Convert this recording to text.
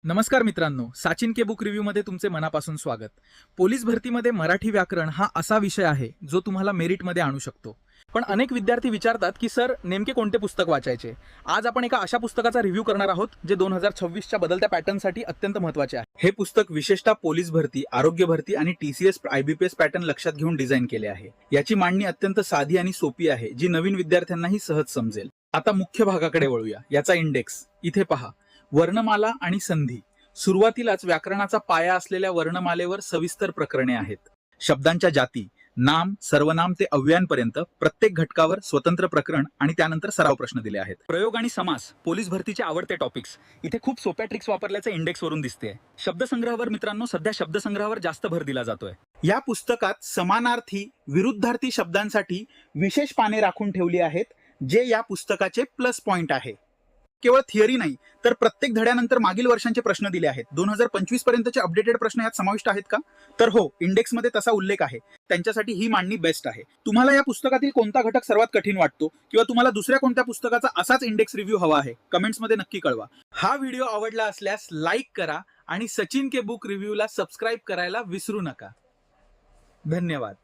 नमस्कार मित्रांनो, सचिन के book review मध्ये तुमचे मनापासून स्वागत। पोलीस भरतीमध्ये मराठी व्याकरण हा असा विषय आहे जो तुम्हाला मेरिटमध्ये आणू शकतो। पण अनेक विद्यार्थी विचारतात की सर नेमके कोणते पुस्तक वाचायचे। आज आपण एका अशा पुस्तकाचा रिव्ह्यू करणार आहोत जे 2026च्या बदलत्या पॅटर्नसाठी अत्यंत महत्त्वाचे आहे। हे पुस्तक विशेषतः पोलीस भरती, आरोग्य भरती आणि टीसीएस आयबीपीएस पॅटर्न लक्षात घेऊन डिझाइन केले आहे। याची मांडणी अत्यंत साधी आणि सोपी आहे जी नवीन विद्यार्थ्यांनाही सहज समजेल। आता मुख्य भागाकडे वळूया। याचा इंडेक्स इथे पहा। वर्णमाला आणि संधी। सुरुवातीलाच व्याकरणाचा पाया असलेल्या वर्णमालेवर सविस्तर प्रकरणे आहेत। शब्दांच्या जाती, नाम, सर्वनाम ते अव्ययांपर्यंत प्रत्येक घटकावर स्वतंत्र प्रकरण आणि त्यानंतर सराव प्रश्न दिले आहेत। प्रयोग आणि समास, पोलीस भरतीचे आवडते टॉपिक्स, इथे खूप सोप्या ट्रिक्स वापरल्याचे इंडेक्सवरून दिसते। शब्दसंग्रहावर मित्रांनो सध्या शब्दसंग्रहावर जास्त भर दिला जातोय। या पुस्तकात समानार्थी, विरुद्धार्थी शब्दांसाठी विशेष पाने राखून ठेवली आहेत जे या पुस्तकाचे प्लस पॉइंट आहे। केवळ थिअरी नाही तर प्रत्येक धड्यानंतर मागील वर्षांचे प्रश्न दिले आहेत। 2025 पर्यंतचे अपडेटेड प्रश्न यात समाविष्ट आहेत का? तर हो, इंडेक्समध्ये तसा उल्लेख आहे। त्यांच्यासाठी ही मांडणी बेस्ट आहे। तुम्हाला या पुस्तकातील कोणता घटक सर्वात कठीण वाटतो किंवा तुम्हाला दुसऱ्या कोणत्या पुस्तकाचा असाच इंडेक्स रिव्ह्यू हवा आहे, कमेंट्समध्ये नक्की कळवा। हा व्हिडिओ आवडला असल्यास लाईक करा आणि सचिन के बुक रिव्ह्यूला सबस्क्राईब करायला विसरू नका। धन्यवाद।